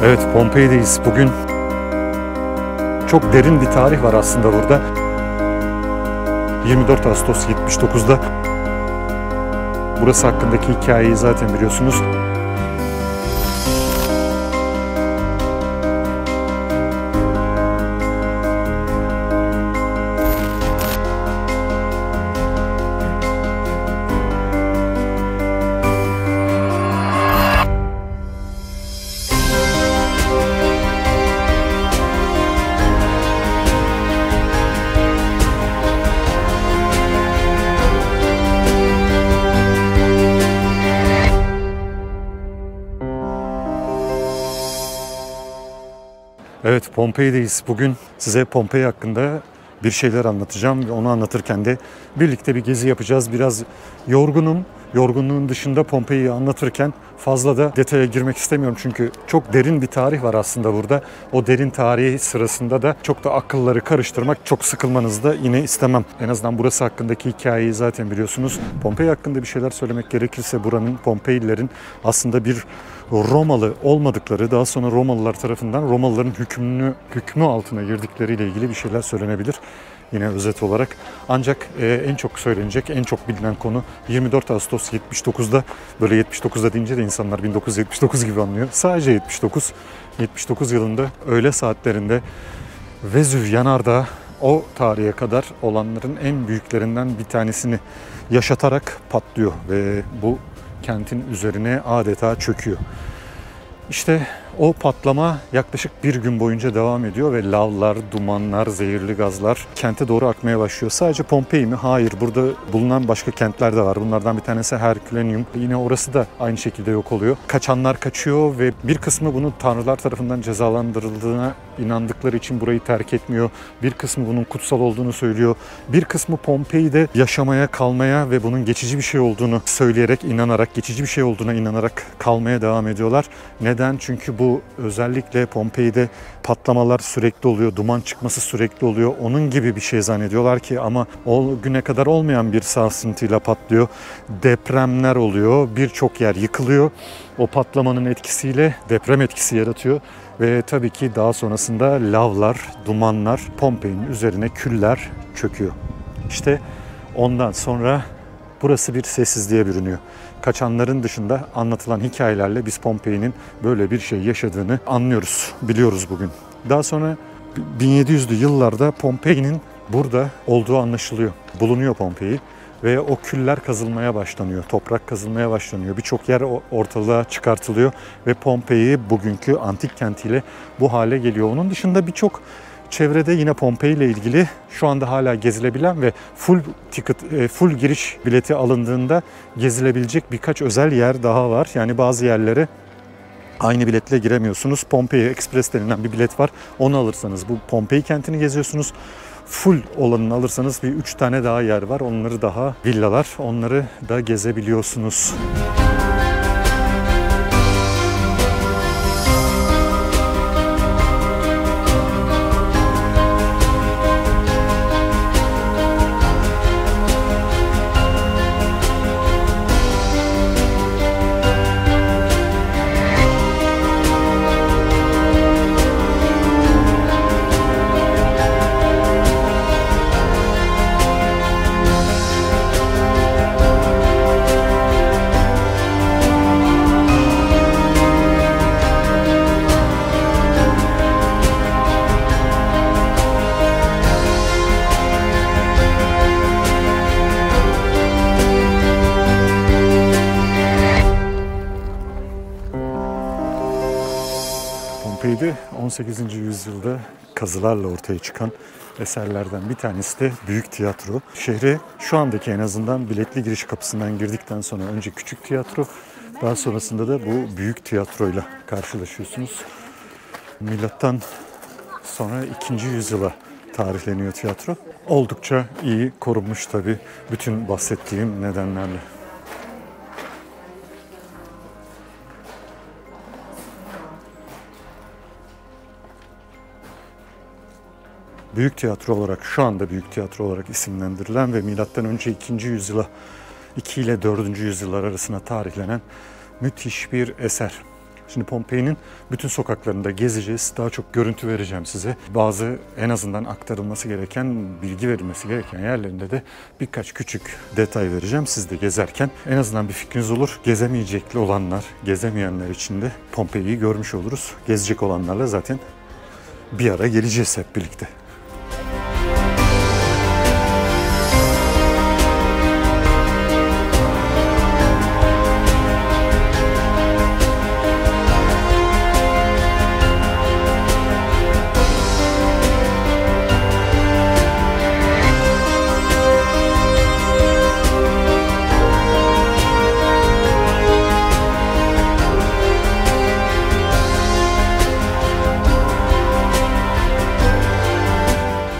Evet, Pompei'deyiz. Bugün çok derin bir tarih var aslında burada. 24 Ağustos 79'da burası hakkındaki hikayeyi zaten biliyorsunuz. Evet, Pompei'deyiz. Bugün size Pompei hakkında bir şeyler anlatacağım ve onu anlatırken de birlikte bir gezi yapacağız. Biraz yorgunum. Yorgunluğun dışında Pompei'yi anlatırken fazla da detaya girmek istemiyorum. Çünkü çok derin bir tarih var aslında burada. O derin tarihi sırasında da çok da akılları karıştırmak, çok sıkılmanızı da yine istemem. En azından burası hakkındaki hikayeyi zaten biliyorsunuz. Pompei hakkında bir şeyler söylemek gerekirse buranın, Pompei'lilerin aslında bir Romalı olmadıkları, daha sonra Romalılar tarafından Romalıların hükmü altına girdikleriyle ilgili bir şeyler söylenebilir. Yine özet olarak. Ancak en çok söylenecek, en çok bilinen konu 24 Ağustos 79'da, böyle 79'da deyince de insanlar 1979 gibi anlıyor. Sadece 79 yılında öğle saatlerinde Vezüv yanardağı o tarihe kadar olanların en büyüklerinden bir tanesini yaşatarak patlıyor ve bu kentin üzerine adeta çöküyor. İşte o patlama yaklaşık bir gün boyunca devam ediyor ve lavlar, dumanlar, zehirli gazlar kente doğru akmaya başlıyor. Sadece Pompei mi? Hayır. Burada bulunan başka kentler de var. Bunlardan bir tanesi Herculaneum. Yine orası da aynı şekilde yok oluyor. Kaçanlar kaçıyor ve bir kısmı bunun tanrılar tarafından cezalandırıldığına inandıkları için burayı terk etmiyor. Bir kısmı bunun kutsal olduğunu söylüyor. Bir kısmı Pompei'de yaşamaya, kalmaya ve bunun geçici bir şey olduğunu söyleyerek, inanarak, geçici bir şey olduğuna inanarak kalmaya devam ediyorlar. Neden? Çünkü bu özellikle Pompei'de patlamalar sürekli oluyor, duman çıkması sürekli oluyor. Onun gibi bir şey zannediyorlar ki ama o güne kadar olmayan bir sarsıntıyla patlıyor. Depremler oluyor, birçok yer yıkılıyor. O patlamanın etkisiyle deprem etkisi yaratıyor. Ve tabii ki daha sonrasında lavlar, dumanlar, Pompei'nin üzerine küller çöküyor. İşte ondan sonra burası bir sessizliğe bürünüyor. Kaçanların dışında anlatılan hikayelerle biz Pompei'nin böyle bir şey yaşadığını anlıyoruz, biliyoruz bugün. Daha sonra 1700'lü yıllarda Pompei'nin burada olduğu anlaşılıyor. Bulunuyor Pompei ve o küller kazılmaya başlanıyor, toprak kazılmaya başlanıyor. Birçok yer ortalığa çıkartılıyor ve Pompei bugünkü antik kentiyle bu hale geliyor. Onun dışında birçok çevrede yine Pompei ile ilgili şu anda hala gezilebilen ve full giriş bileti alındığında gezilebilecek birkaç özel yer daha var. Yani bazı yerlere aynı biletle giremiyorsunuz. Pompei Express denilen bir bilet var. Onu alırsanız bu Pompei kentini geziyorsunuz. Full olanını alırsanız bir 3 tane daha yer var. Onları daha villalar. Onları da gezebiliyorsunuz. Pompei'de 18. yüzyılda kazılarla ortaya çıkan eserlerden bir tanesi de Büyük Tiyatro. Şehre şu andaki en azından biletli giriş kapısından girdikten sonra önce Küçük Tiyatro, daha sonrasında da bu Büyük Tiyatro'yla karşılaşıyorsunuz. Milattan sonra 2. yüzyıla tarihleniyor tiyatro. Oldukça iyi korunmuş tabii bütün bahsettiğim nedenlerle. Büyük tiyatro olarak, şu anda büyük tiyatro olarak isimlendirilen ve M.Ö. 2. yüzyıla, 2 ile 4. yüzyıllar arasına tarihlenen müthiş bir eser. Şimdi Pompei'nin bütün sokaklarında gezeceğiz. Daha çok görüntü vereceğim size. Bazı en azından aktarılması gereken, bilgi verilmesi gereken yerlerinde de birkaç küçük detay vereceğim. Siz de gezerken en azından bir fikriniz olur. Gezemeyecekli olanlar, gezemeyenler için de Pompei'yi görmüş oluruz. Gezecek olanlarla zaten bir ara geleceğiz hep birlikte.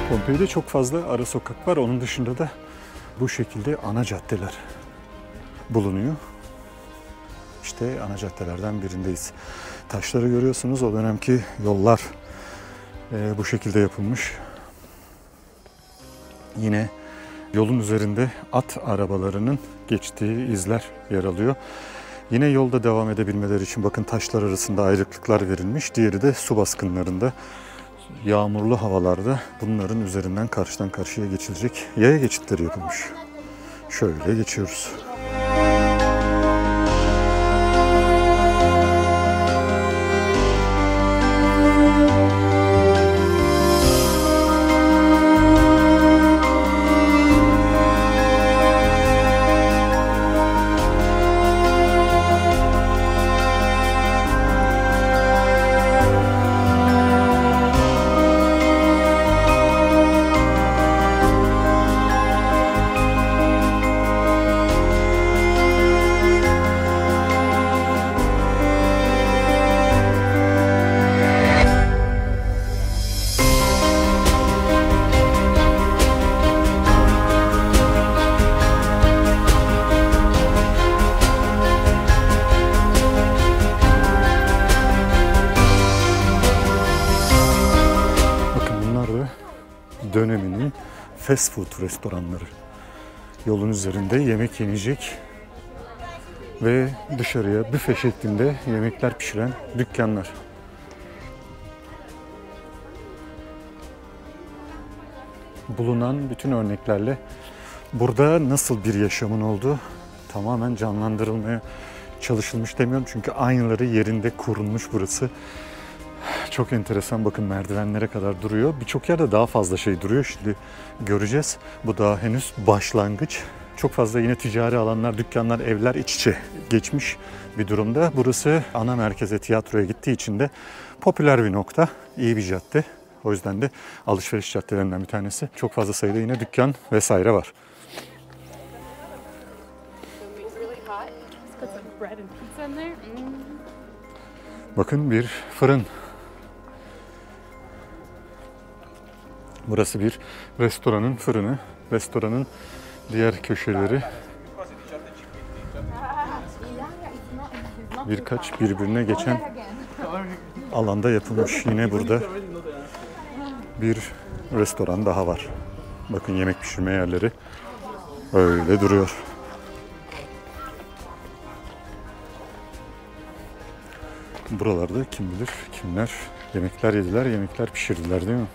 Pompei'de çok fazla ara sokak var. Onun dışında da bu şekilde ana caddeler bulunuyor. İşte ana caddelerden birindeyiz. Taşları görüyorsunuz. O dönemki yollar bu şekilde yapılmış. Yine yolun üzerinde at arabalarının geçtiği izler yer alıyor. Yine yolda devam edebilmeleri için bakın taşlar arasında ayrıklıklar verilmiş. Diğeri de su baskınlarında, yağmurlu havalarda bunların üzerinden karşıdan karşıya geçilecek yaya geçitleri yapılmış. Şöyle geçiyoruz. Döneminin fast food restoranları. Yolun üzerinde yemek yenecek ve dışarıya büfe şeklinde yemekler pişiren dükkanlar. Bulunan bütün örneklerle burada nasıl bir yaşamın olduğu tamamen canlandırılmaya çalışılmış demiyorum. Çünkü aynıları yerinde korunmuş burası. Çok enteresan, bakın merdivenlere kadar duruyor. Birçok yerde daha fazla şey duruyor. Şimdi göreceğiz. Bu daha henüz başlangıç. Çok fazla yine ticari alanlar, dükkanlar, evler iç içe geçmiş bir durumda. Burası ana merkeze, tiyatroya gittiği için de popüler bir nokta. İyi bir cadde. O yüzden de alışveriş caddelerinden bir tanesi. Çok fazla sayıda yine dükkan vesaire var. Bakın bir fırın. Burası bir restoranın fırını. Restoranın diğer köşeleri birkaç birbirine geçen alanda yapılmış. Yine burada bir restoran daha var. Bakın yemek pişirme yerleri öyle duruyor. Buralarda kim bilir kimler yemekler yediler, yemekler pişirdiler değil mi?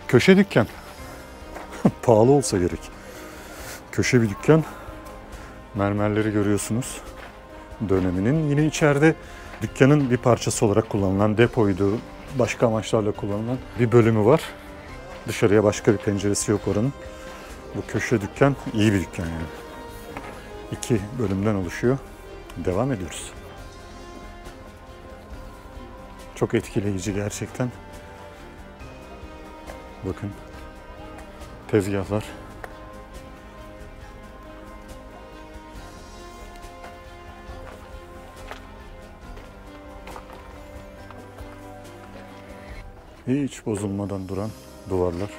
Köşe dükkan. Pahalı olsa gerek. Köşe bir dükkan. Mermerleri görüyorsunuz. Döneminin. Yine içeride dükkanın bir parçası olarak kullanılan, depoydu, başka amaçlarla kullanılan bir bölümü var. Dışarıya başka bir penceresi yok oranın. Bu köşe dükkan iyi bir dükkan yani. 2 bölümden oluşuyor. Devam ediyoruz. Çok etkileyici gerçekten. Bakın tezgahlar. Hiç bozulmadan duran duvarlar.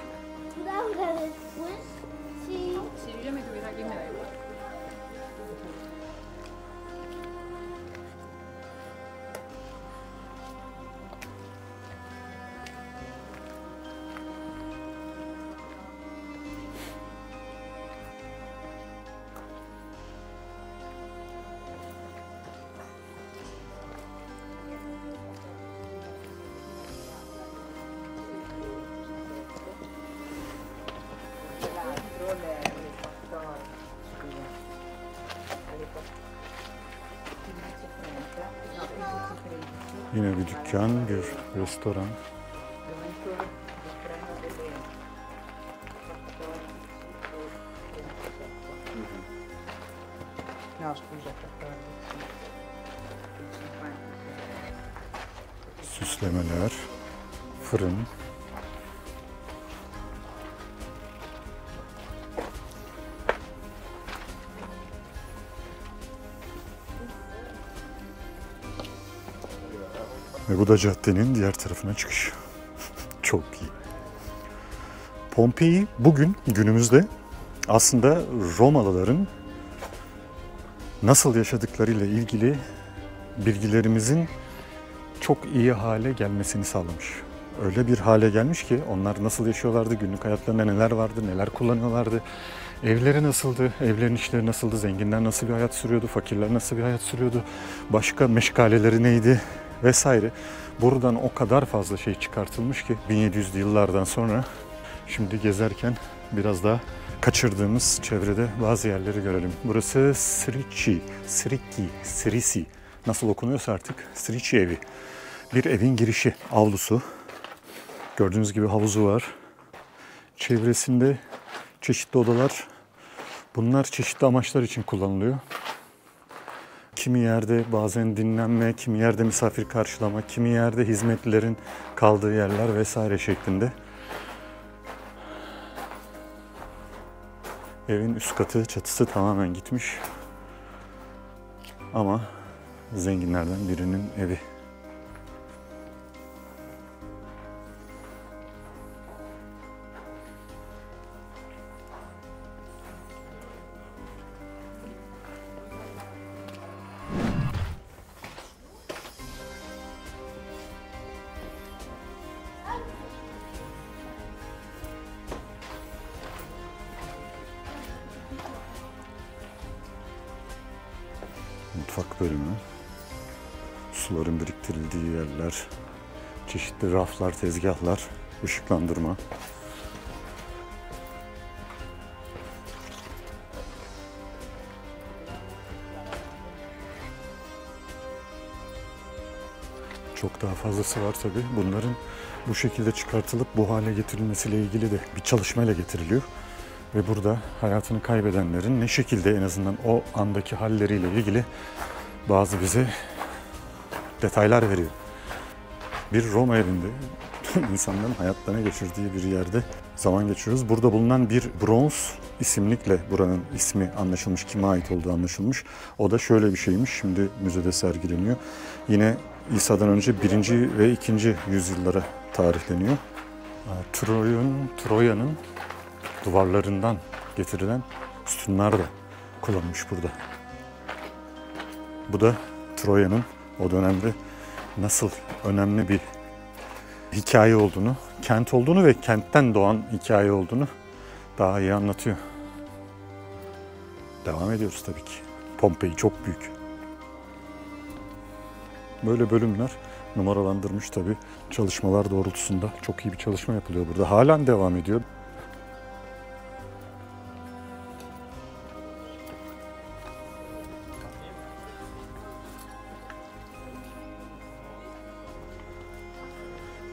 Yine bir dükkan, bir restoran. Süslemeler, fırın. Ve bu da caddenin diğer tarafına çıkış. Çok iyi. Pompei bugün günümüzde aslında Romalıların nasıl yaşadıklarıyla ilgili bilgilerimizin çok iyi hale gelmesini sağlamış. Öyle bir hale gelmiş ki onlar nasıl yaşıyorlardı, günlük hayatlarında neler vardı, neler kullanıyorlardı, evleri nasıldı, evlerin işleri nasıldı, zenginler nasıl bir hayat sürüyordu, fakirler nasıl bir hayat sürüyordu, başka meşgaleleri neydi vesaire. Buradan o kadar fazla şey çıkartılmış ki 1700'lü yıllardan sonra şimdi gezerken biraz daha kaçırdığımız çevrede bazı yerleri görelim. Burası Sriki, nasıl okunuyorsa artık Srici evi. Bir evin girişi, avlusu. Gördüğünüz gibi havuzu var. Çevresinde çeşitli odalar. Bunlar çeşitli amaçlar için kullanılıyor. Kimi yerde bazen dinlenme, kimi yerde misafir karşılama, kimi yerde hizmetlilerin kaldığı yerler vesaire şeklinde. Evin üst katı, çatısı tamamen gitmiş. Ama zenginlerden birinin evi. Mutfak bölümü, suların biriktirildiği yerler, çeşitli raflar, tezgahlar, ışıklandırma. Çok daha fazlası var tabii. Bunların bu şekilde çıkartılıp bu hale getirilmesiyle ilgili de bir çalışmayla getiriliyor. Ve burada hayatını kaybedenlerin ne şekilde en azından o andaki halleriyle ilgili bazı bize detaylar veriyor. Bir Roma evinde insanların hayatlarına geçirdiği bir yerde zaman geçiriyoruz. Burada bulunan bir bronz isimlikle buranın ismi anlaşılmış, kime ait olduğu anlaşılmış. O da şöyle bir şeymiş, şimdi müzede sergileniyor. Yine İsa'dan önce 1. ve 2. yüzyıllara tarihleniyor. Troya'nın duvarlarından getirilen sütunlar da kullanılmış burada. Bu da Troya'nın o dönemde nasıl önemli bir hikaye olduğunu, kent olduğunu ve kentten doğan hikaye olduğunu daha iyi anlatıyor. Devam ediyoruz tabii ki. Pompei çok büyük. Böyle bölümler numaralandırmış tabii. Çalışmalar doğrultusunda çok iyi bir çalışma yapılıyor burada. Halen devam ediyor.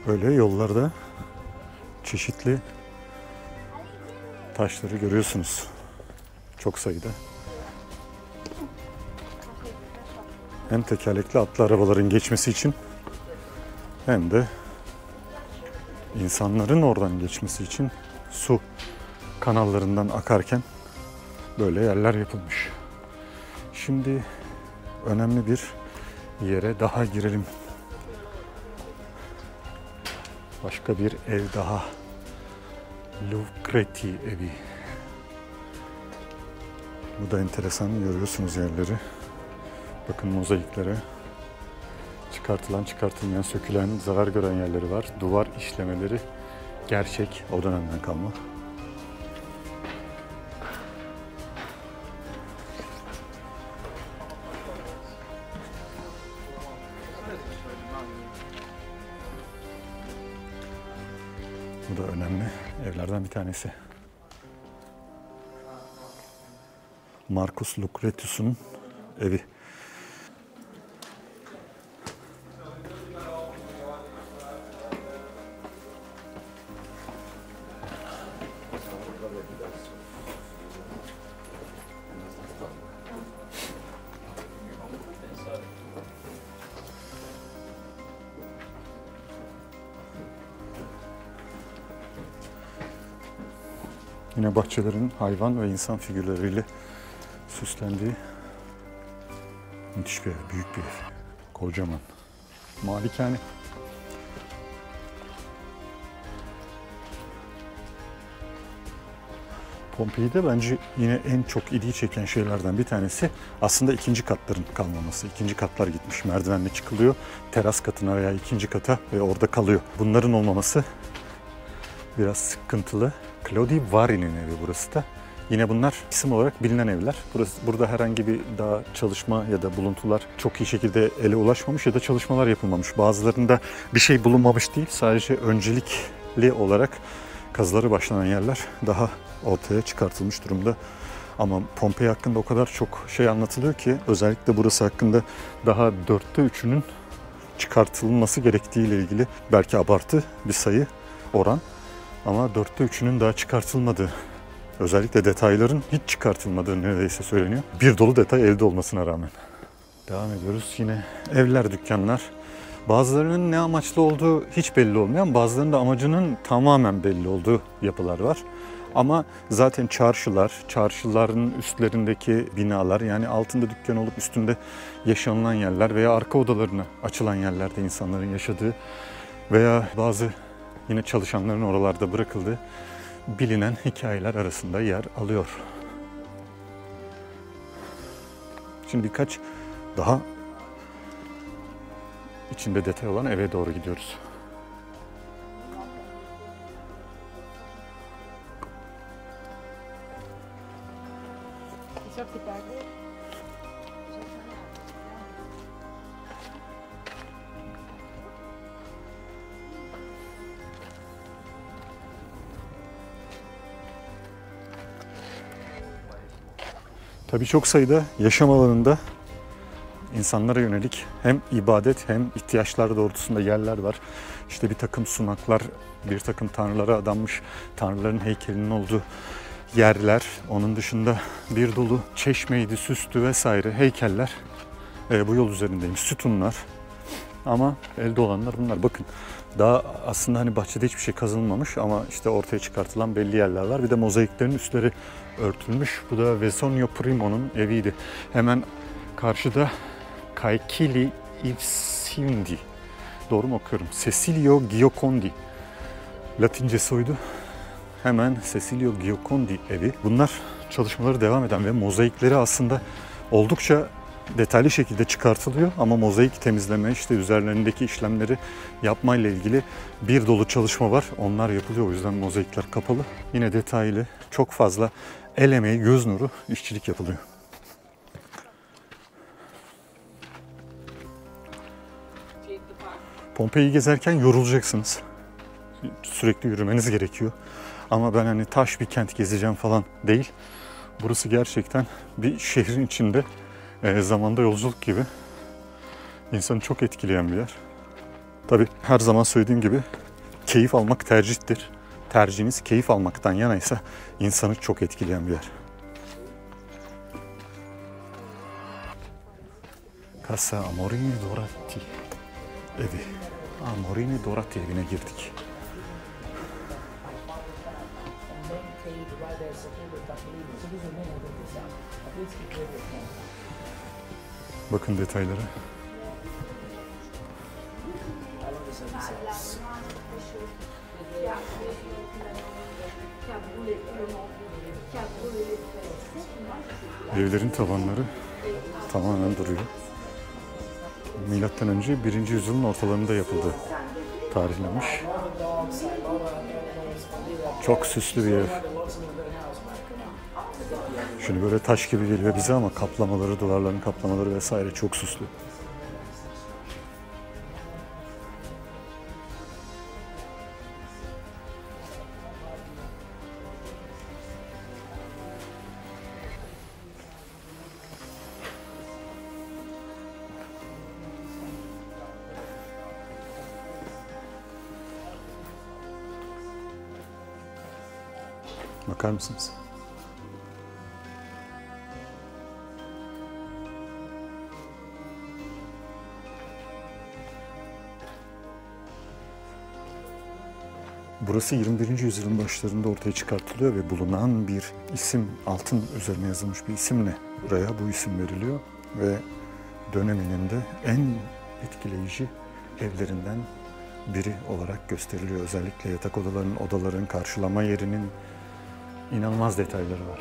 Böyle yollarda çeşitli taşları görüyorsunuz. Çok sayıda. Hem tekerlekli atlı arabaların geçmesi için hem de insanların oradan geçmesi için su kanallarından akarken böyle yerler yapılmış. Şimdi önemli bir yere daha girelim. Başka bir ev daha. Lucreti evi. Bu da enteresan. Görüyorsunuz yerleri. Bakın mozaiklere. Çıkartılan, çıkartılmayan, sökülen, zarar gören yerleri var. Duvar işlemeleri gerçek. O dönemden kalma. Bu da önemli evlerden bir tanesi. Marcus Lucretius'un evi. Yine bahçelerin hayvan ve insan figürleriyle süslendiği müthiş bir ev, büyük bir ev. Kocaman. Malikane. Pompei'de bence yine en çok ilgi çeken şeylerden bir tanesi aslında ikinci katların kalmaması. İkinci katlar gitmiş, merdivenle çıkılıyor teras katına veya ikinci kata ve orada kalıyor. Bunların olmaması biraz sıkıntılı. Claudi Vari'nin evi burası da. Yine bunlar isim olarak bilinen evler. Burada herhangi bir daha çalışma ya da buluntular çok iyi şekilde ele ulaşmamış ya da çalışmalar yapılmamış. Bazılarında bir şey bulunmamış değil, sadece öncelikli olarak kazıları başlanan yerler daha ortaya çıkartılmış durumda. Ama Pompei hakkında o kadar çok şey anlatılıyor ki, özellikle burası hakkında daha 3'ünün çıkartılması gerektiği ile ilgili belki abartı bir sayı, oran. Ama 3'ünün daha çıkartılmadığı, özellikle detayların hiç çıkartılmadığı neredeyse söyleniyor. Bir dolu detay elde olmasına rağmen. Devam ediyoruz. Yine evler, dükkanlar. Bazılarının ne amaçlı olduğu hiç belli olmayan, bazılarının da amacının tamamen belli olduğu yapılar var. Ama zaten çarşıların üstlerindeki binalar, yani altında dükkan olup üstünde yaşanılan yerler veya arka odalarına açılan yerlerde insanların yaşadığı veya bazı yine çalışanların oralarda bırakıldığı bilinen hikayeler arasında yer alıyor. Şimdi birkaç daha içinde detay olan eve doğru gidiyoruz. Tabii çok sayıda yaşam alanında insanlara yönelik hem ibadet hem ihtiyaçlar doğrultusunda yerler var. İşte bir takım sunaklar, bir takım tanrılara adanmış tanrıların heykelinin olduğu yerler. Onun dışında bir dolu çeşmeydi, süstü vesaire heykeller. Bu yol üzerindeyim. Sütunlar. Ama elde olanlar bunlar. Bakın daha aslında hani bahçede hiçbir şey kazanılmamış ama işte ortaya çıkartılan belli yerler var. Bir de mozaiklerin üstleri örtülmüş. Bu da Vesonio Primo'nun eviydi. Hemen karşıda Caecili Ipsindi. Doğru mu okuyorum? Cecilio Giocondi. Latincesi oydu. Hemen Cecilio Giocondi evi. Bunlar çalışmaları devam eden ve mozaikleri aslında oldukça detaylı şekilde çıkartılıyor ama mozaik temizleme, işte üzerlerindeki işlemleri yapmayla ilgili bir dolu çalışma var. Onlar yapılıyor, o yüzden mozaikler kapalı. Yine detaylı, çok fazla el emeği, göz nuru işçilik yapılıyor. Pompei'yi gezerken yorulacaksınız. Sürekli yürümeniz gerekiyor. Ama ben hani taş bir kent gezeceğim falan değil. Burası gerçekten bir şehrin içinde zamanda yolculuk gibi insanı çok etkileyen bir yer. Tabii her zaman söylediğim gibi keyif almak tercihtir. Tercihiniz keyif almaktan yanaysa insanı çok etkileyen bir yer. Casa Amorini Dorati evi. Amorini Dorati evine girdik. Bakın detaylara. Evlerin tavanları tamamen duruyor. Milattan önce 1. yüzyılın ortalarında yapıldığı tarihlenmiş. Çok süslü bir ev. Şunu böyle taş gibi geliyor bize ama kaplamaları, duvarların kaplamaları vesaire çok süslü. Bakar mısınız? Burası 21. yüzyılın başlarında ortaya çıkartılıyor ve bulunan bir isim, altın üzerine yazılmış bir isimle buraya bu isim veriliyor ve döneminin de en etkileyici evlerinden biri olarak gösteriliyor. Özellikle yatak odaların karşılama yerinin inanılmaz detayları var.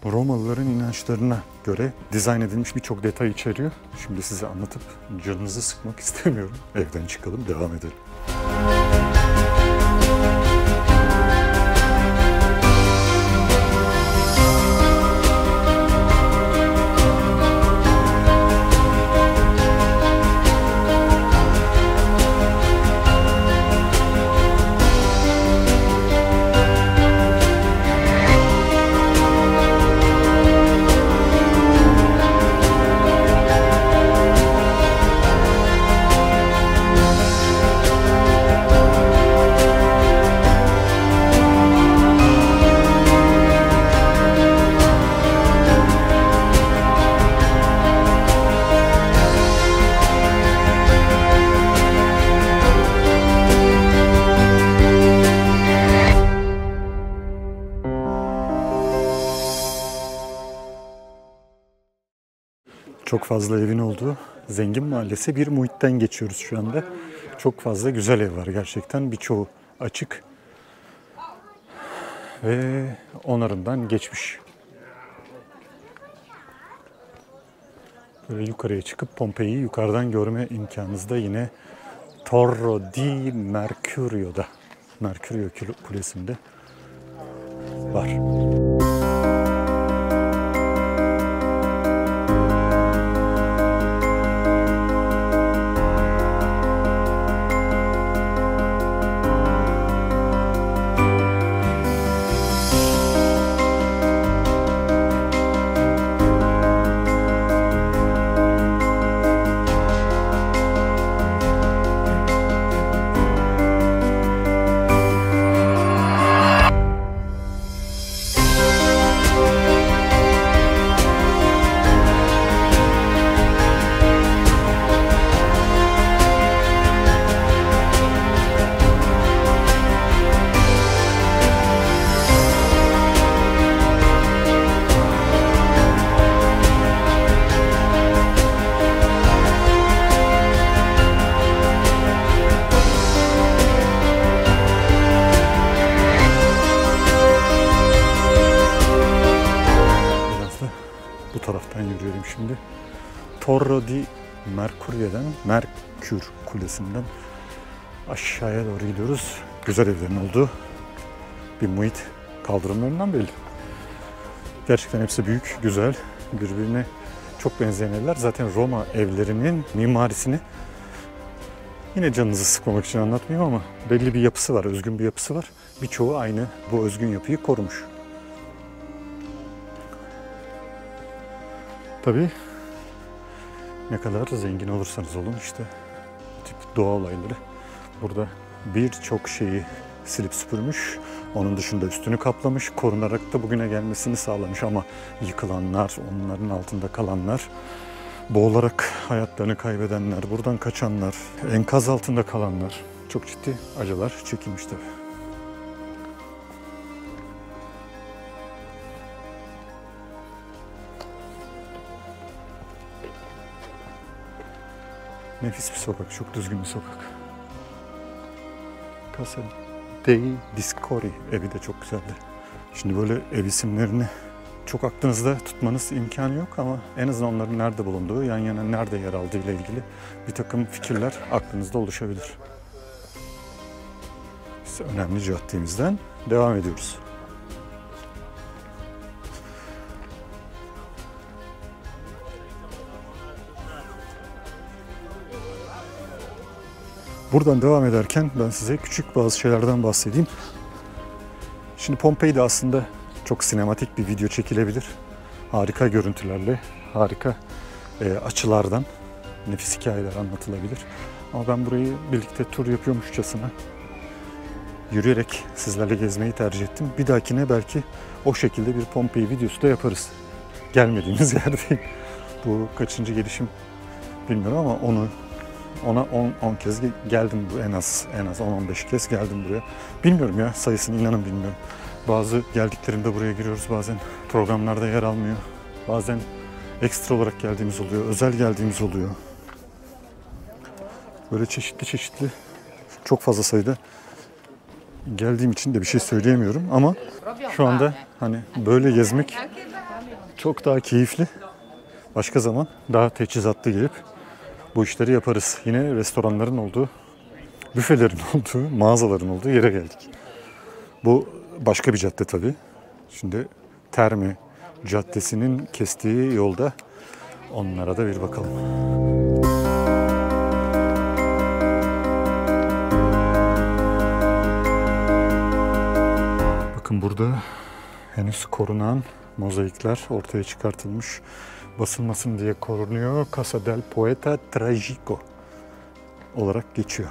Romalıların inançlarına göre dizayn edilmiş birçok detay içeriyor. Şimdi size anlatıp canınızı sıkmak istemiyorum. Evden çıkalım, devam edelim. Çok fazla evin olduğu zengin mahallesi bir muhitten geçiyoruz şu anda. Çok fazla güzel ev var gerçekten. Birçoğu açık ve onarımdan geçmiş. Böyle yukarıya çıkıp Pompei'yi yukarıdan görme imkanınız da yine Torre di Mercurio'da, Mercurio Kulesi'nde var. Taraftan yürüyorum şimdi. Torre di Mercurio'dan, Merkür Kulesi'nden aşağıya doğru gidiyoruz. Güzel evlerin olduğu bir muhit, kaldırımlarından belli. Gerçekten hepsi büyük, güzel, birbirine çok benzeyen evler. Zaten Roma evlerinin mimarisini yine canınızı sıkmamak için anlatmayayım ama belli bir yapısı var, özgün bir yapısı var. Birçoğu aynı bu özgün yapıyı korumuş. Tabii ne kadar zengin olursanız olun işte bu tip doğa olayları burada birçok şeyi silip süpürmüş. Onun dışında üstünü kaplamış, korunarak da bugüne gelmesini sağlamış ama yıkılanlar, onların altında kalanlar, boğularak hayatlarını kaybedenler, buradan kaçanlar, enkaz altında kalanlar çok ciddi acılar çekilmiş tabii. Nefis bir sokak, çok düzgün bir sokak. Casa dei Discori evi de çok güzeldi. Şimdi böyle ev isimlerini çok aklınızda tutmanız imkanı yok ama en azından onların nerede bulunduğu, yan yana nerede yer aldığı ile ilgili bir takım fikirler aklınızda oluşabilir. Biz önemli caddemizden devam ediyoruz. Buradan devam ederken ben size küçük bazı şeylerden bahsedeyim. Şimdi Pompei'de aslında çok sinematik bir video çekilebilir. Harika görüntülerle, harika açılardan nefis hikayeler anlatılabilir. Ama ben burayı birlikte tur yapıyormuşçasına yürüyerek sizlerle gezmeyi tercih ettim. Bir dahakine belki o şekilde bir Pompei videosu da yaparız. Gelmediğimiz yerdeyim. Bu kaçıncı gelişim bilmiyorum ama ona 10 kez geldim, en az 10-15 kez geldim buraya. Bilmiyorum ya, sayısını inanın bilmiyorum. Bazı geldiklerimde buraya giriyoruz, bazen programlarda yer almıyor. Bazen ekstra olarak geldiğimiz oluyor, özel geldiğimiz oluyor. Böyle çeşitli çok fazla sayıda geldiğim için de bir şey söyleyemiyorum ama şu anda hani böyle gezmek çok daha keyifli. Başka zaman daha teçhizatlı gelip bu işleri yaparız. Yine restoranların olduğu, büfelerin olduğu, mağazaların olduğu yere geldik. Bu başka bir cadde tabii. Şimdi Terme Caddesi'nin kestiği yolda onlara da bir bakalım. Bakın burada henüz korunan mozaikler ortaya çıkartılmış. Basılmasın diye korunuyor. Casa del Poeta Tragico olarak geçiyor.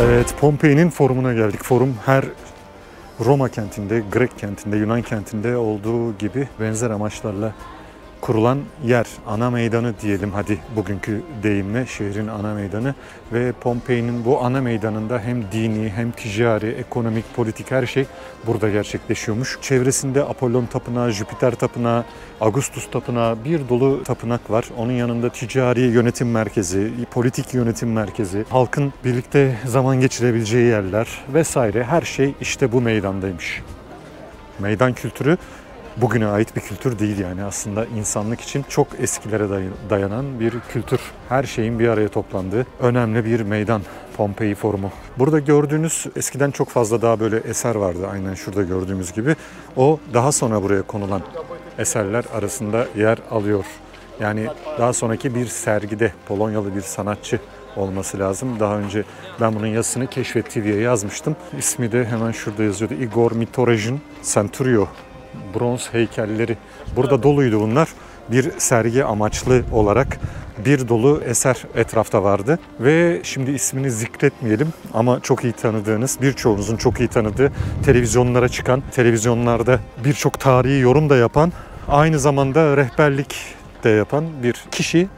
Evet, Pompei'nin forumuna geldik. Forum her Roma kentinde, Grek kentinde, Yunan kentinde olduğu gibi benzer amaçlarla kurulan yer. Ana meydanı diyelim hadi bugünkü deyimle, şehrin ana meydanı. Ve Pompei'nin bu ana meydanında hem dini hem ticari, ekonomik, politik her şey burada gerçekleşiyormuş. Çevresinde Apollon Tapınağı, Jüpiter Tapınağı, Augustus Tapınağı, bir dolu tapınak var. Onun yanında ticari yönetim merkezi, politik yönetim merkezi, halkın birlikte zaman geçirebileceği yerler vesaire, her şey işte bu meydandaymış. Meydan kültürü bugüne ait bir kültür değil yani, aslında insanlık için çok eskilere dayanan bir kültür. Her şeyin bir araya toplandığı önemli bir meydan Pompei Forumu. Burada gördüğünüz eskiden çok fazla daha böyle eser vardı, aynen şurada gördüğümüz gibi. O daha sonra buraya konulan eserler arasında yer alıyor. Yani daha sonraki bir sergide Polonyalı bir sanatçı olması lazım. Daha önce ben bunun yazısını Keşfet TV'ye yazmıştım. İsmi de hemen şurada yazıyordu. Igor Mitoraj'ın Centurio bronz heykelleri. Burada doluydu bunlar. Bir sergi amaçlı olarak bir dolu eser etrafta vardı. Ve şimdi ismini zikretmeyelim ama çok iyi tanıdığınız, birçoğunuzun çok iyi tanıdığı, televizyonlara çıkan, televizyonlarda birçok tarihi yorum da yapan, aynı zamanda rehberlik de yapan bir kişi.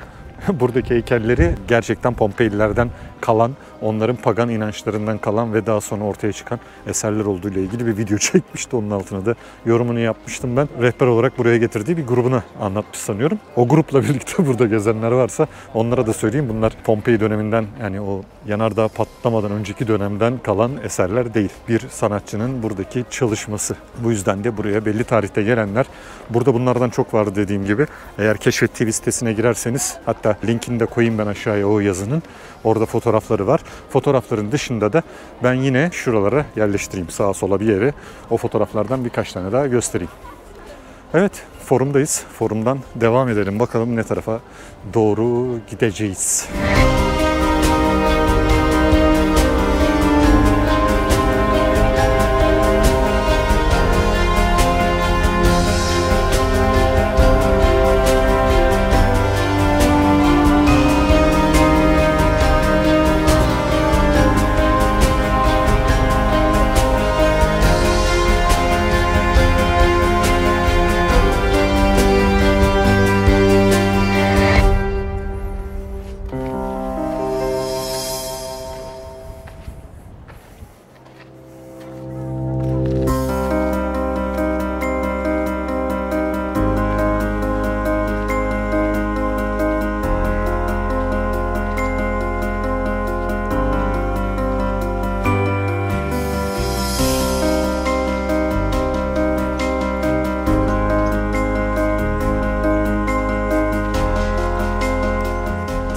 Buradaki heykelleri gerçekten Pompei'lilerden kalan, onların pagan inançlarından kalan ve daha sonra ortaya çıkan eserler olduğu ile ilgili bir video çekmişti. Onun altına da yorumunu yapmıştım ben. Rehber olarak buraya getirdiği bir grubuna anlatmış sanıyorum. O grupla birlikte burada gezenler varsa onlara da söyleyeyim. Bunlar Pompei döneminden, yani o yanardağ patlamadan önceki dönemden kalan eserler değil. Bir sanatçının buradaki çalışması. Bu yüzden de buraya belli tarihte gelenler, burada bunlardan çok var dediğim gibi. Eğer Keşfet TV sitesine girerseniz, hatta linkini de koyayım ben aşağıya o yazının. Orada fotoğrafları var. Fotoğrafların dışında da ben yine şuralara yerleştireyim, sağa sola bir yere. O fotoğraflardan birkaç tane daha göstereyim. Evet, forumdayız. Forumdan devam edelim. Bakalım ne tarafa doğru gideceğiz.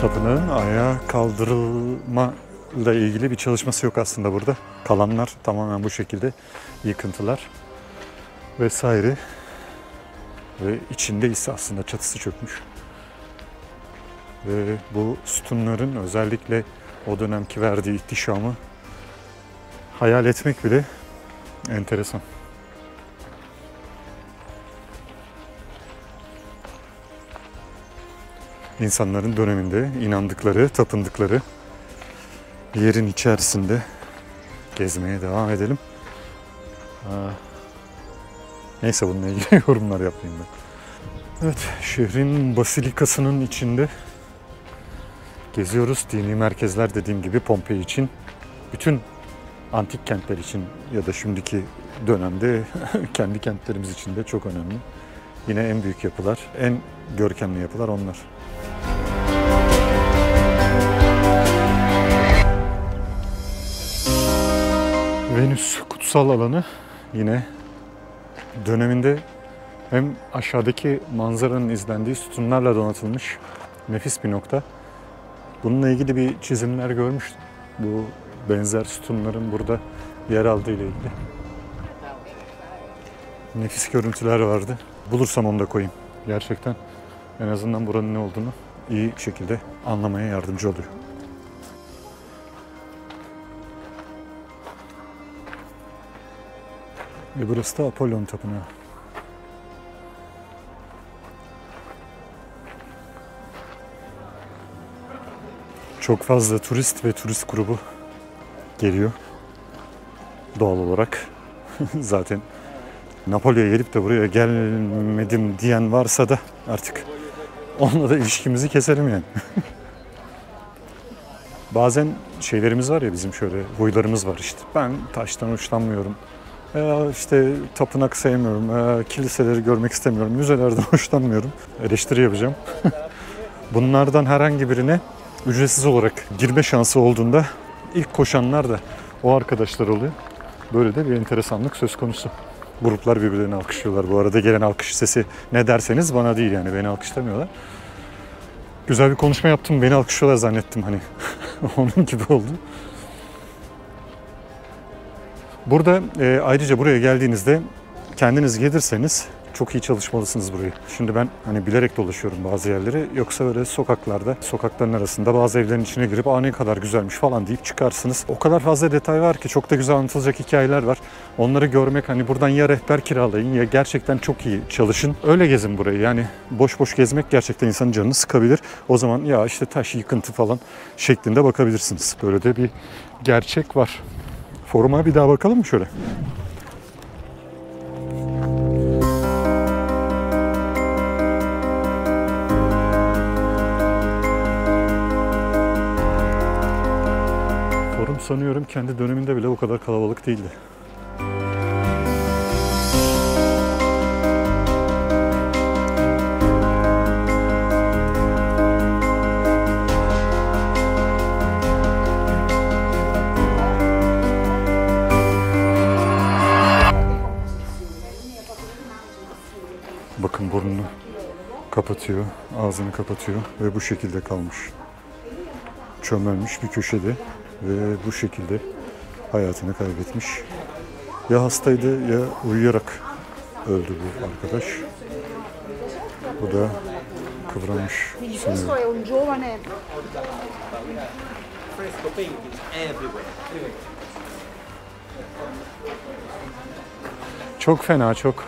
Tapınağın ayağa kaldırılma ile ilgili bir çalışması yok aslında burada. Kalanlar tamamen bu şekilde yıkıntılar vesaire. Ve içinde ise aslında çatısı çökmüş. Ve bu sütunların özellikle o dönemki verdiği ihtişamı hayal etmek bile enteresan. İnsanların döneminde inandıkları, tapındıkları yerin içerisinde gezmeye devam edelim. Neyse bununla ilgili yorumlar yapmayayım ben. Evet, şehrin basilikasının içinde geziyoruz. Dini merkezler dediğim gibi Pompei için, bütün antik kentler için ya da şimdiki dönemde kendi kentlerimiz için de çok önemli. Yine en büyük yapılar, en görkemli yapılar onlar. Venüs kutsal alanı yine döneminde hem aşağıdaki manzaranın izlendiği sütunlarla donatılmış nefis bir nokta. Bununla ilgili bir çizimler görmüştüm. Bu benzer sütunların burada yer aldığı ile ilgili. Nefis görüntüler vardı. Bulursam onu da koyayım. Gerçekten en azından buranın ne olduğunu iyi şekilde anlamaya yardımcı oluyor. Ve burası da Apollon Tapınağı. Çok fazla turist ve turist grubu geliyor. Doğal olarak. Zaten Napoli'ye gelip de buraya gelmedim diyen varsa da artık onunla da ilişkimizi keselim yani. Bazen şeylerimiz var ya, bizim şöyle huylarımız var işte. Ben taştan hoşlanmıyorum. İşte tapınak sevmiyorum. Kiliseleri görmek istemiyorum. Müzelerden hoşlanmıyorum. Eleştiri yapacağım. Bunlardan herhangi birine ücretsiz olarak girme şansı olduğunda ilk koşanlar da o arkadaşlar oluyor. Böyle de bir enteresanlık söz konusu. Gruplar birbirlerini alkışlıyorlar. Bu arada gelen alkış sesi ne derseniz bana değil yani, beni alkışlamıyorlar. Güzel bir konuşma yaptım, beni alkışlıyorlar zannettim hani. Onun gibi oldu. Burada ayrıca buraya geldiğinizde kendiniz gelirseniz çok iyi çalışmalısınız burayı. Şimdi ben hani bilerek dolaşıyorum bazı yerleri. Yoksa böyle sokaklarda, sokakların arasında bazı evlerin içine girip ne kadar güzelmiş falan deyip çıkarsınız. O kadar fazla detay var ki, çok da güzel anlatılacak hikayeler var. Onları görmek, hani buradan ya rehber kiralayın ya gerçekten çok iyi çalışın. Öyle gezin burayı. Yani boş boş gezmek gerçekten insanın canını sıkabilir. O zaman ya işte taş yıkıntı falan şeklinde bakabilirsiniz. Böyle de bir gerçek var. Foruma bir daha bakalım mı şöyle? Forum sanıyorum kendi döneminde bile bu kadar kalabalık değildi. Bakın burnunu kapatıyor, ağzını kapatıyor ve bu şekilde kalmış. Çömelmiş bir köşede ve bu şekilde hayatını kaybetmiş. Ya hastaydı ya uyuyarak öldü bu arkadaş. Bu da kıvranmış sanıyorum. Çok fena, çok.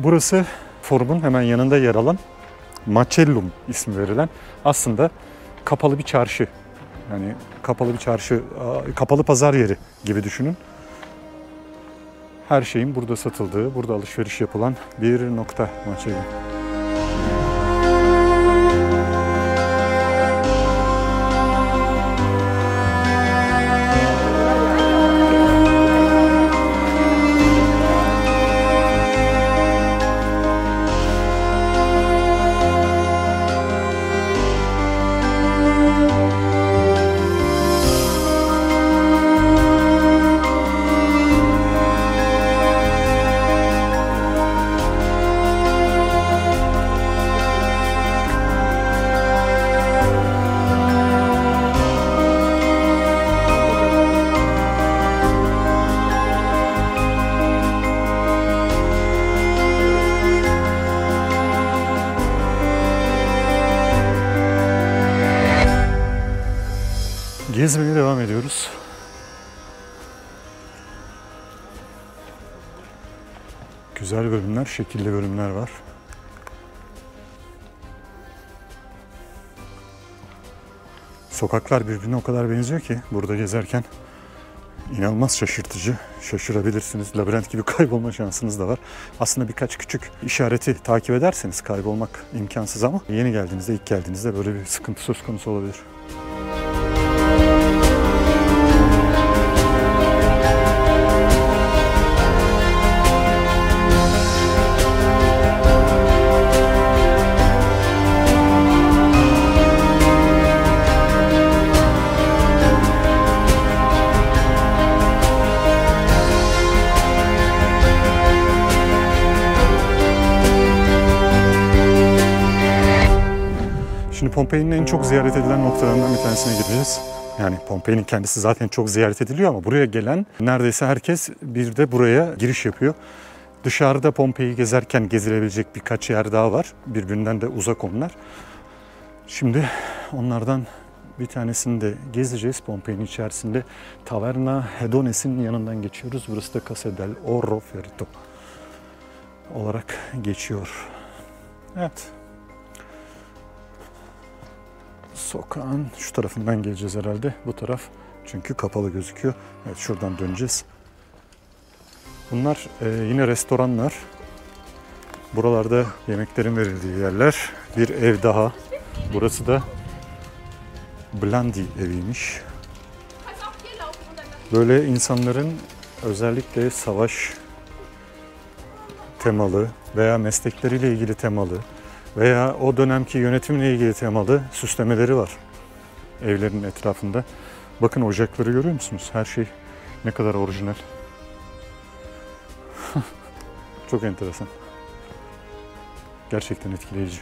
Burası forumun hemen yanında yer alan Macellum ismi verilen aslında kapalı bir çarşı. Yani kapalı bir çarşı, kapalı pazar yeri gibi düşünün. Her şeyin burada satıldığı, burada alışveriş yapılan bir nokta Macellum. Gezmeye devam ediyoruz. Güzel bölümler, şekilli bölümler var. Sokaklar birbirine o kadar benziyor ki burada gezerken inanılmaz şaşırtıcı. Şaşırabilirsiniz. Labirent gibi kaybolma şansınız da var. Aslında birkaç küçük işareti takip ederseniz kaybolmak imkansız ama yeni geldiğinizde, ilk geldiğinizde böyle bir sıkıntı söz konusu olabilir. Şimdi Pompei'nin en çok ziyaret edilen noktalarından bir tanesine gireceğiz. Yani Pompei'nin kendisi zaten çok ziyaret ediliyor ama buraya gelen neredeyse herkes bir de buraya giriş yapıyor. Dışarıda Pompei'yi gezerken gezilebilecek birkaç yer daha var. Birbirinden de uzak onlar. Şimdi onlardan bir tanesini de gezeceğiz. Pompei'nin içerisinde Taverna Hedones'in yanından geçiyoruz. Burası da Casa del Oro Ferito olarak geçiyor. Evet. Sokağın şu tarafından geleceğiz herhalde. Bu taraf çünkü kapalı gözüküyor. Evet, şuradan döneceğiz. Bunlar yine restoranlar. Buralarda yemeklerin verildiği yerler. Bir ev daha. Burası da Blandi eviymiş. Böyle insanların özellikle savaş temalı veya meslekleriyle ilgili temalı veya o dönemki yönetimle ilgili temalı süslemeleri var evlerin etrafında. Bakın ocakları görüyor musunuz? Her şey ne kadar orijinal. Çok enteresan. Gerçekten etkileyici.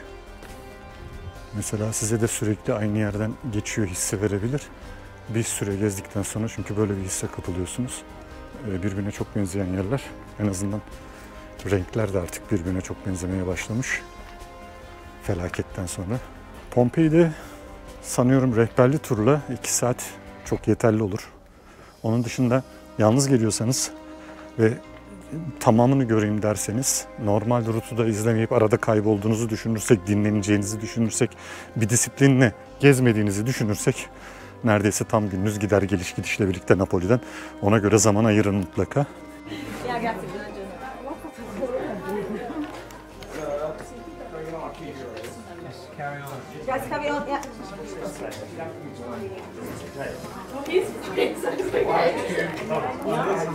Mesela size de sürekli aynı yerden geçiyor hissi verebilir. Bir süre gezdikten sonra çünkü böyle bir hisse kapılıyorsunuz. Birbirine çok benzeyen yerler. En azından renkler de artık birbirine çok benzemeye başlamış. Felaketten sonra. Pompei'de sanıyorum rehberli turla 2 saat çok yeterli olur. Onun dışında yalnız geliyorsanız ve tamamını göreyim derseniz, normal rutu da izlemeyip arada kaybolduğunuzu düşünürsek, dinleneceğinizi düşünürsek, bir disiplinle gezmediğinizi düşünürsek neredeyse tam gününüz gider geliş gidişle birlikte Napoli'den. Ona göre zaman ayırın mutlaka.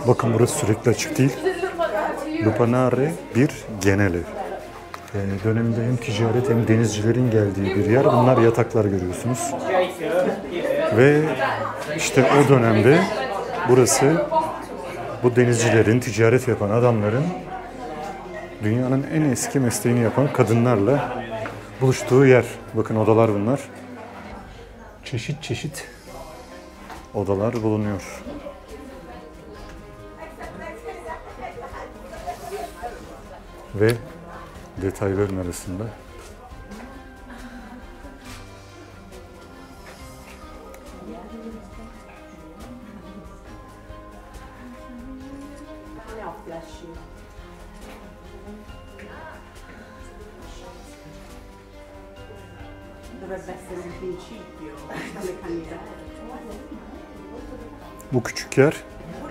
Bakın burası sürekli açık değil. Lupanare bir genel ev. Döneminde hem ticaret hem denizcilerin geldiği bir yer. Bunlar yataklar görüyorsunuz. Ve işte o dönemde burası bu denizcilerin, ticaret yapan adamların dünyanın en eski mesleğini yapan kadınlarla buluştuğu yer. Bakın odalar bunlar. Çeşit çeşit odalar bulunuyor. Ve detayların arasında bu küçük yer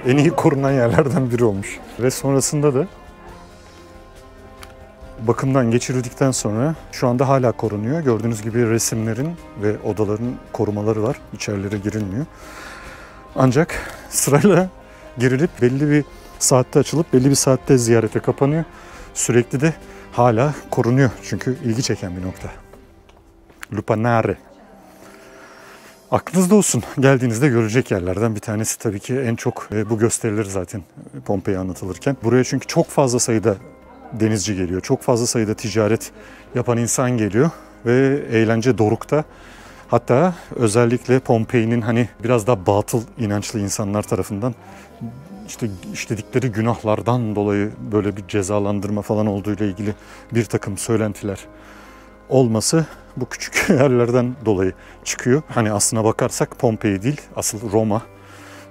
en iyi korunan yerlerden biri olmuş. Ve sonrasında da bakımdan geçirildikten sonra şu anda hala korunuyor. Gördüğünüz gibi resimlerin ve odaların korumaları var. İçerilere girilmiyor. Ancak sırayla girilip belli bir saatte açılıp belli bir saatte ziyarete kapanıyor. Sürekli de hala korunuyor. Çünkü ilgi çeken bir nokta. Lupanare. Aklınızda olsun. Geldiğinizde görecek yerlerden bir tanesi tabii ki en çok bu gösterilir zaten Pompei anlatılırken. Buraya çünkü çok fazla sayıda denizci geliyor. Çok fazla sayıda ticaret yapan insan geliyor ve eğlence dorukta. Hatta özellikle Pompei'nin hani biraz daha batıl inançlı insanlar tarafından işte işledikleri günahlardan dolayı böyle bir cezalandırma falan olduğu ile ilgili bir takım söylentiler olması bu küçük yerlerden dolayı çıkıyor. Hani aslına bakarsak Pompei değil, asıl Roma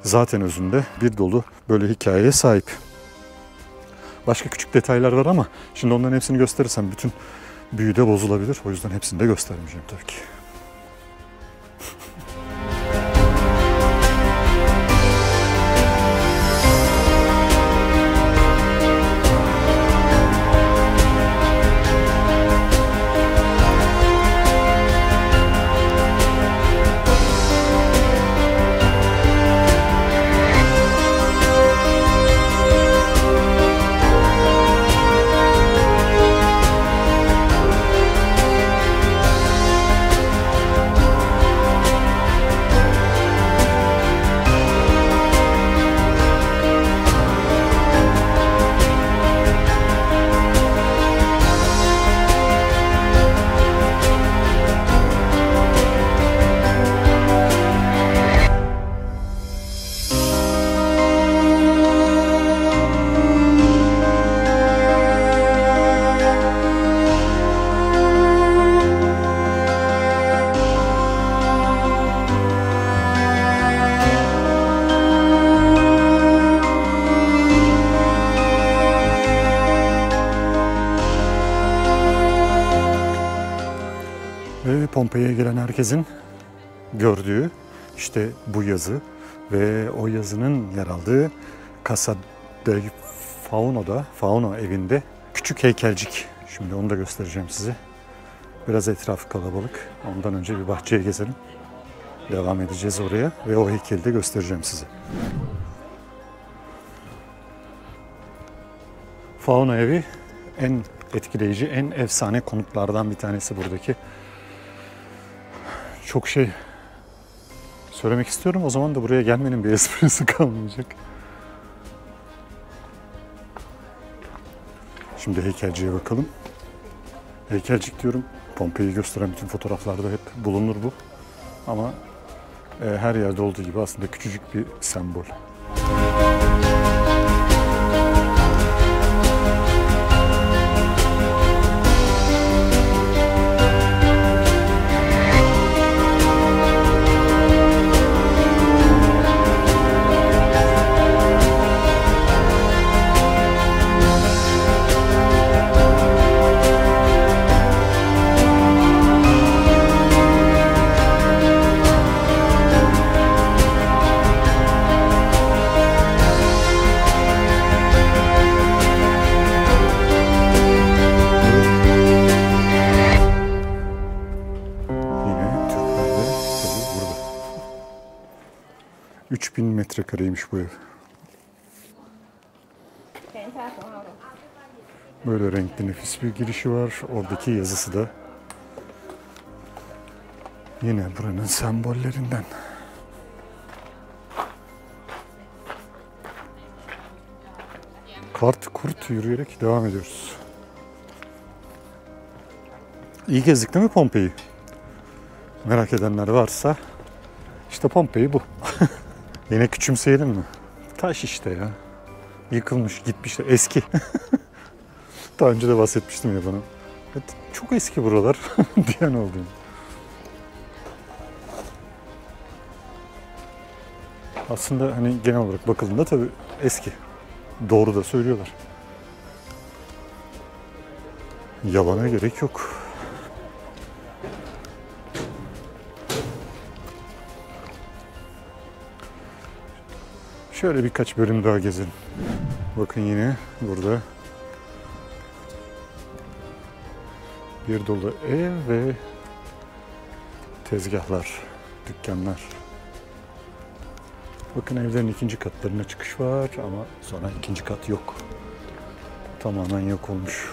zaten özünde bir dolu böyle hikayeye sahip. Başka küçük detaylar var ama şimdi onların hepsini gösterirsem bütün büyü de bozulabilir. O yüzden hepsini de göstermeyeceğim tabii ki. Ve Pompei'ye gelen herkesin gördüğü işte bu yazı ve o yazının yer aldığı Casa del Fauno evinde küçük heykelcik. Şimdi onu da göstereceğim size. Biraz etrafı kalabalık. Ondan önce bir bahçeye gezelim. Devam edeceğiz oraya ve o heykeli de göstereceğim size. Fauno evi en etkileyici, en efsane konutlardan bir tanesi buradaki. Çok şey söylemek istiyorum. O zaman da buraya gelmenin bir esprisi kalmayacak. Şimdi heykelciye bakalım. Heykelcik diyorum. Pompei'yi gösteren bütün fotoğraflarda hep bulunur bu. Ama her yerde olduğu gibi aslında küçücük bir sembol. Yine Türklerde tabii burada. 3000 metrekareymiş bu ev. Böyle renkli nefis bir girişi var. Oradaki yazısı da yine buranın sembollerinden. Kart kurt yürüyerek devam ediyoruz. İyi gezdik değil mi Pompei'yi? Merak edenler varsa işte Pompei bu. Yine küçümseyelim mi? Taş işte ya. Yıkılmış, gitmiş de eski. Daha önce de bahsetmiştim ya bana. Evet, çok eski buralar diyen oldu. Aslında hani genel olarak bakıldığında tabii eski. Doğru da söylüyorlar. Yalana gerek yok. Şöyle birkaç bölüm daha gezelim. Bakın yine burada bir dolu ev ve tezgahlar, dükkanlar. Bakın evlerin ikinci katlarına çıkış var ama sonra ikinci kat yok. Tamamen yok olmuş.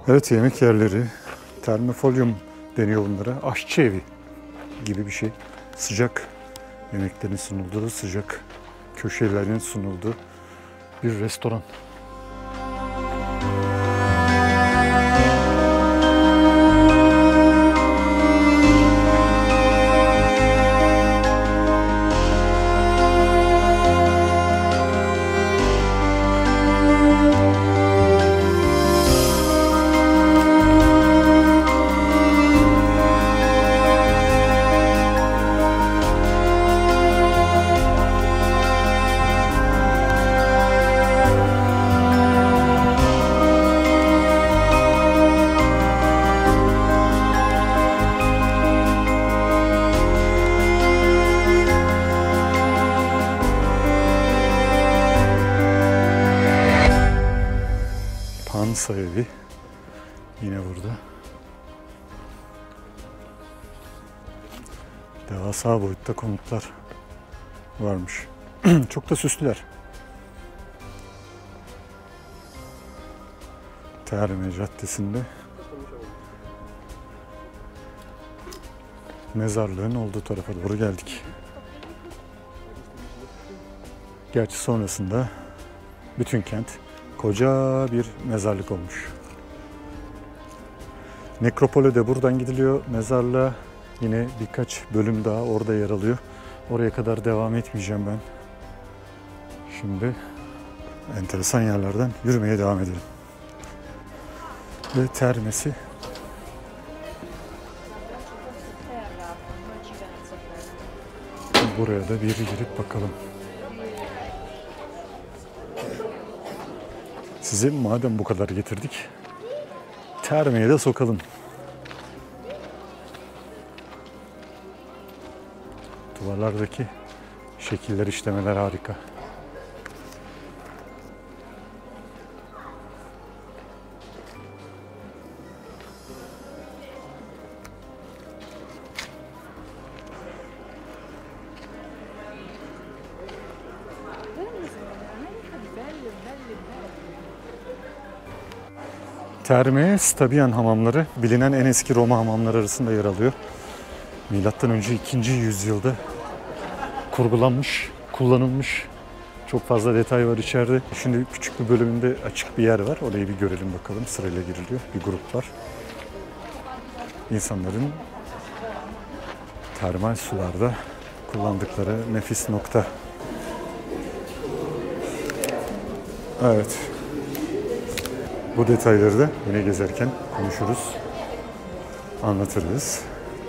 Evet, yemek yerleri, termofolyum deniyor bunlara. Aşçı evi gibi bir şey. Sıcak yemeklerin sunulduğu, sıcak köşelerin sunulduğu bir restoran. Devasa boyutta konutlar varmış. Çok da süslüler. Terme Caddesi'nde mezarlığın olduğu tarafa doğru geldik. Gerçi sonrasında bütün kent koca bir mezarlık olmuş. Nekropole de buradan gidiliyor. Mezarlığa yine birkaç bölüm daha orada yer alıyor. Oraya kadar devam etmeyeceğim ben. Şimdi enteresan yerlerden yürümeye devam edelim. Ve Termesi buraya da bir girip bakalım. Sizi madem bu kadar getirdik, Terme'ye de sokalım. Duvarlardaki şekiller, işlemeler harika. Terme Stabian hamamları bilinen en eski Roma hamamları arasında yer alıyor. Milattan önce 2. yüzyılda kurgulanmış, kullanılmış. Çok fazla detay var içeride. Şimdi küçük bir bölümünde açık bir yer var. Orayı bir görelim bakalım. Sırayla giriliyor. Bir grup var. İnsanların termal sularda kullandıkları nefis nokta. Evet. Bu detayları da yine gezerken konuşuruz, anlatırız,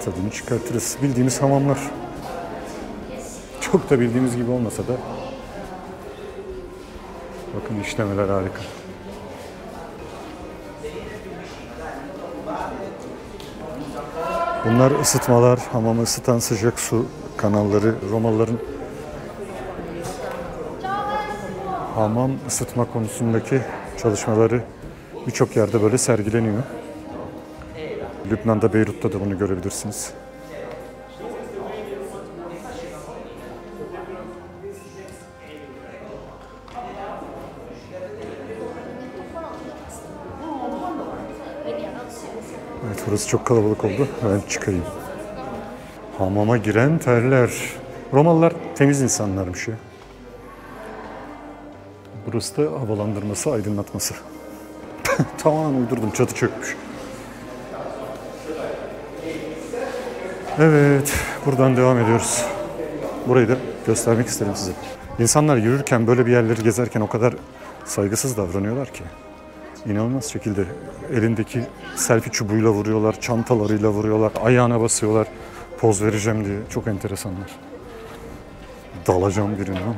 tadını çıkartırız. Bildiğimiz hamamlar. Çok da bildiğimiz gibi olmasa da bakın işlemeler harika. Bunlar ısıtmalar, hamamı ısıtan sıcak su kanalları. Romalıların hamam ısıtma konusundaki çalışmaları birçok yerde böyle sergileniyor. Lübnan'da, Beyrut'ta da bunu görebilirsiniz. Evet, burası çok kalabalık oldu. Ben çıkayım. Hamama giren terler. Romalılar temiz insanlarmış ya. Burası da havalandırması, aydınlatması. Tamamen uydurdum, çatı çökmüş. Evet, buradan devam ediyoruz. Burayı da göstermek istedim size. İnsanlar yürürken, böyle bir yerleri gezerken o kadar saygısız davranıyorlar ki. İnanılmaz şekilde elindeki selfie çubuğuyla vuruyorlar, çantalarıyla vuruyorlar, ayağına basıyorlar. Poz vereceğim diye. Çok enteresanlar. Dalacağım birine ama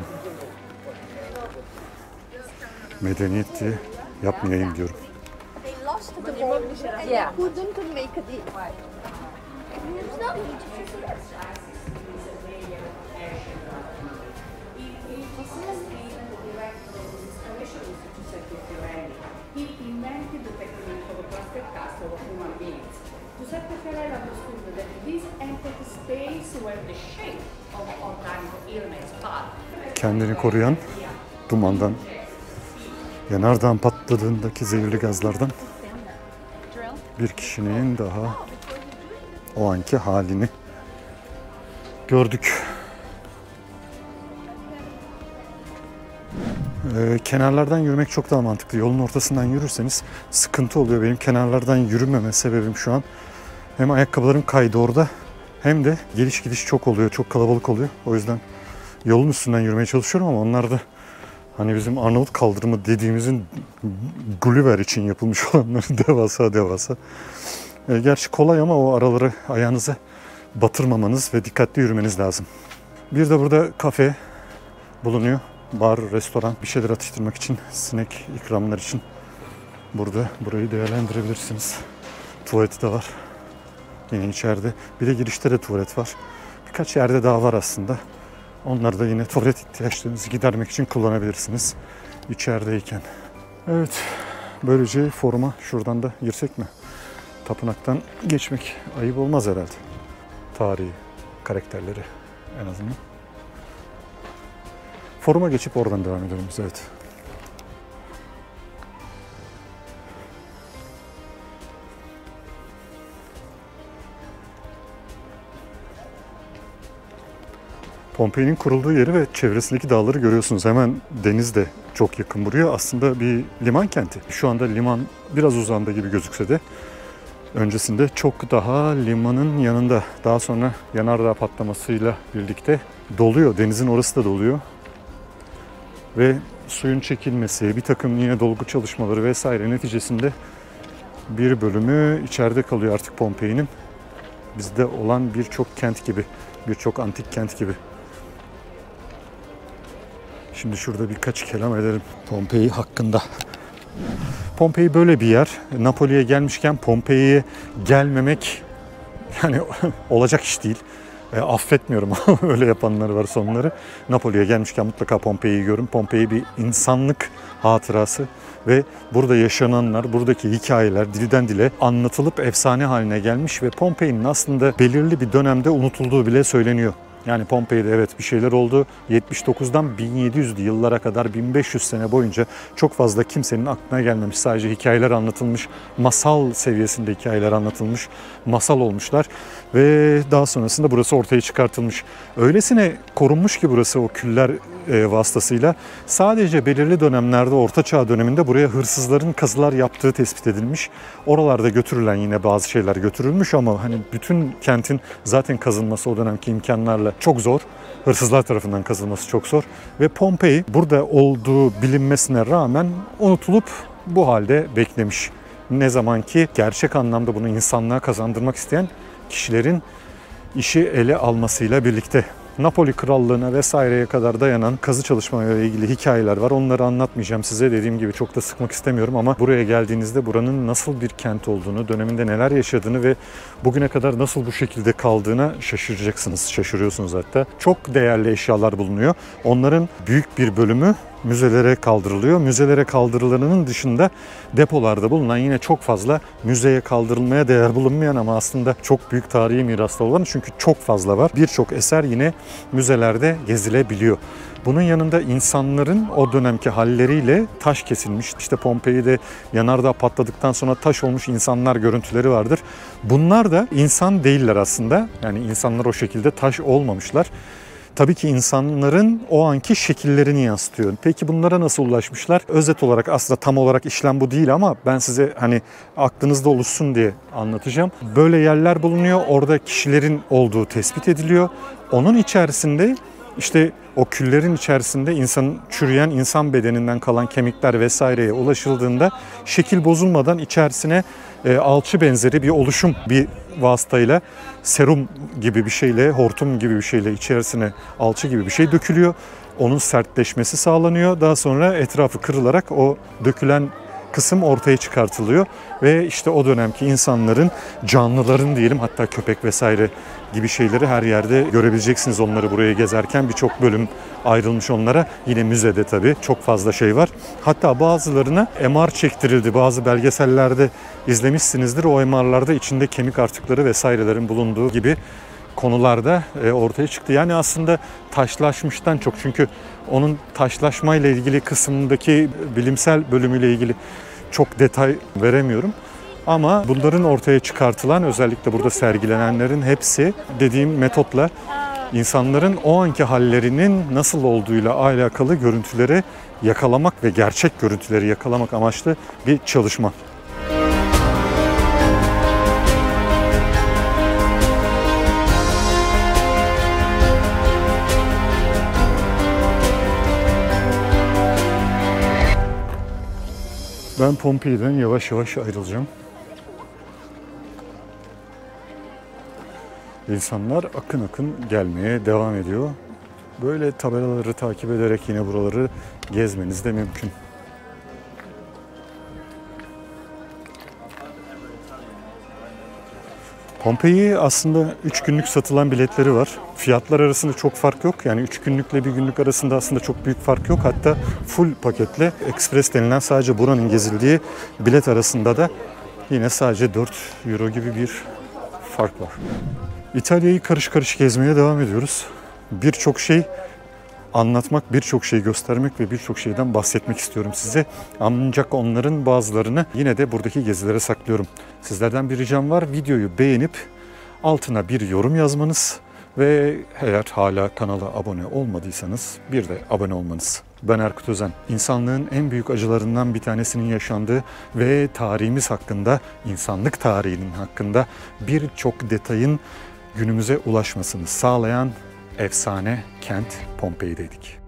medeniyet diye yapmayayım diyorum. Kendini koruyan dumandan, yanardağın patladığındaki zehirli gazlardan bir kişinin daha o anki halini gördük. Kenarlardan yürümek çok daha mantıklı. Yolun ortasından yürürseniz sıkıntı oluyor. Benim kenarlardan yürümeme sebebim şu an hem ayakkabılarım kaydı orada hem de geliş gidiş çok oluyor. Çok kalabalık oluyor. O yüzden yolun üstünden yürümeye çalışıyorum ama onlar da hani bizim Arnavut kaldırımı dediğimizin Gulliver için yapılmış olanları devasa. Gerçi kolay ama o araları ayağınıza batırmamanız ve dikkatli yürümeniz lazım. Bir de burada kafe bulunuyor. Bar, restoran, bir şeyler atıştırmak için, snack ikramlar için burada burayı değerlendirebilirsiniz. Tuvaleti de var. Yine içeride. Bir de girişte de tuvalet var. Birkaç yerde daha var aslında. Onları da yine tuvalet ihtiyaçlarınızı gidermek için kullanabilirsiniz içerideyken. Evet, böylece foruma şuradan da girsek mi? Tapınaktan geçmek ayıp olmaz herhalde. Tarihi. karakterleri en azından. Foruma geçip oradan devam edelim biz, evet. Pompei'nin kurulduğu yeri ve çevresindeki dağları görüyorsunuz. Hemen deniz de çok yakın buraya. Aslında bir liman kenti. Şu anda liman biraz uzağında gibi gözükse de öncesinde çok daha limanın yanında. Daha sonra yanardağ patlamasıyla birlikte doluyor. Denizin orası da doluyor. Ve suyun çekilmesi, bir takım yine dolgu çalışmaları vesaire neticesinde bir bölümü içeride kalıyor artık Pompei'nin. Bizde olan birçok kent gibi, birçok antik kent gibi. Şimdi şurada birkaç kelam edelim Pompei hakkında. Pompei böyle bir yer. Napoli'ye gelmişken Pompei'ye gelmemek yani olacak iş değil. Affetmiyorum öyle yapanlar var sonları. Napoli'ye gelmişken mutlaka Pompei'yi görün. Pompei bir insanlık hatırası ve burada yaşananlar, buradaki hikayeler dilden dile anlatılıp efsane haline gelmiş ve Pompei'nin aslında belirli bir dönemde unutulduğu bile söyleniyor. Yani Pompei'de evet bir şeyler oldu. 79'dan 1700'lü yıllara kadar 1500 sene boyunca çok fazla kimsenin aklına gelmemiş. Sadece hikayeler anlatılmış, masal seviyesinde hikayeler anlatılmış, masal olmuşlar. Ve daha sonrasında burası ortaya çıkartılmış. Öylesine korunmuş ki burası o küller vasıtasıyla. Sadece belirli dönemlerde Orta Çağ döneminde buraya hırsızların kazılar yaptığı tespit edilmiş. Oralarda götürülen yine bazı şeyler götürülmüş ama hani bütün kentin zaten kazılması o dönemki imkanlarla çok zor. Hırsızlar tarafından kazılması çok zor. Ve Pompei burada olduğu bilinmesine rağmen unutulup bu halde beklemiş. Ne zaman ki gerçek anlamda bunu insanlığa kazandırmak isteyen kişilerin işi ele almasıyla birlikte. Napoli Krallığı'na vesaireye kadar dayanan kazı çalışmalarıyla ilgili hikayeler var. Onları anlatmayacağım size. Dediğim gibi çok da sıkmak istemiyorum ama buraya geldiğinizde buranın nasıl bir kent olduğunu, döneminde neler yaşadığını ve bugüne kadar nasıl bu şekilde kaldığına şaşıracaksınız. Şaşırıyorsunuz hatta. Çok değerli eşyalar bulunuyor. Onların büyük bir bölümü müzelere kaldırılıyor. Müzelere kaldırılanın dışında depolarda bulunan yine çok fazla müzeye kaldırılmaya değer bulunmayan ama aslında çok büyük tarihi miraslar olan çünkü çok fazla var. Birçok eser yine müzelerde gezilebiliyor. Bunun yanında insanların o dönemki halleriyle taş kesilmiş. İşte Pompei'de yanardağ patladıktan sonra taş olmuş insanlar görüntüleri vardır. Bunlar da insan değiller aslında. Yani insanlar o şekilde taş olmamışlar. Tabii ki insanların o anki şekillerini yansıtıyor. Peki bunlara nasıl ulaşmışlar? Özet olarak aslında tam olarak işlem bu değil ama ben size hani aklınızda oluşsun diye anlatacağım. Böyle yerler bulunuyor. Orada kişilerin olduğu tespit ediliyor. Onun içerisinde işte o küllerin içerisinde çürüyen insan bedeninden kalan kemikler vesaireye ulaşıldığında şekil bozulmadan içerisine alçı benzeri bir oluşum bir vasıtayla serum gibi bir şeyle, hortum gibi bir şeyle içerisine alçı gibi bir şey dökülüyor. Onun sertleşmesi sağlanıyor. Daha sonra etrafı kırılarak o dökülen kısım ortaya çıkartılıyor ve işte o dönemki insanların, canlıların diyelim hatta köpek vesaire gibi şeyleri her yerde görebileceksiniz onları buraya gezerken. Birçok bölüm ayrılmış onlara. Yine müzede tabii çok fazla şey var. Hatta bazılarına MR çektirildi. Bazı belgesellerde izlemişsinizdir. O MR'larda içinde kemik artıkları vesairelerin bulunduğu gibi konularda ortaya çıktı. Yani aslında taşlaşmıştan çok çünkü onun taşlaşmayla ilgili kısmındaki bilimsel bölümüyle ilgili çok detay veremiyorum. Ama bunların ortaya çıkartılan özellikle burada sergilenenlerin hepsi dediğim metotla insanların o anki hallerinin nasıl olduğuyla alakalı görüntüleri yakalamak ve gerçek görüntüleri yakalamak amaçlı bir çalışma. Ben Pompei'den yavaş yavaş ayrılacağım. İnsanlar akın akın gelmeye devam ediyor. Böyle tabelaları takip ederek yine buraları gezmeniz de mümkün. Pompei aslında 3 günlük satılan biletleri var. Fiyatlar arasında çok fark yok. Yani 3 günlükle 1 günlük arasında aslında çok büyük fark yok. Hatta full paketle Express denilen sadece buranın gezildiği bilet arasında da yine sadece 4 euro gibi bir fark var. İtalya'yı karış karış gezmeye devam ediyoruz. Birçok şey anlatmak, birçok şey göstermek ve birçok şeyden bahsetmek istiyorum size. Ancak onların bazılarını yine de buradaki gezilere saklıyorum. Sizlerden bir ricam var. Videoyu beğenip altına bir yorum yazmanız ve eğer hala kanala abone olmadıysanız bir de abone olmanız. Ben Erkut Özen. İnsanlığın en büyük acılarından bir tanesinin yaşandığı ve tarihimiz hakkında, insanlık tarihinin hakkında birçok detayın günümüze ulaşmasını sağlayan efsane kent Pompei'deydik.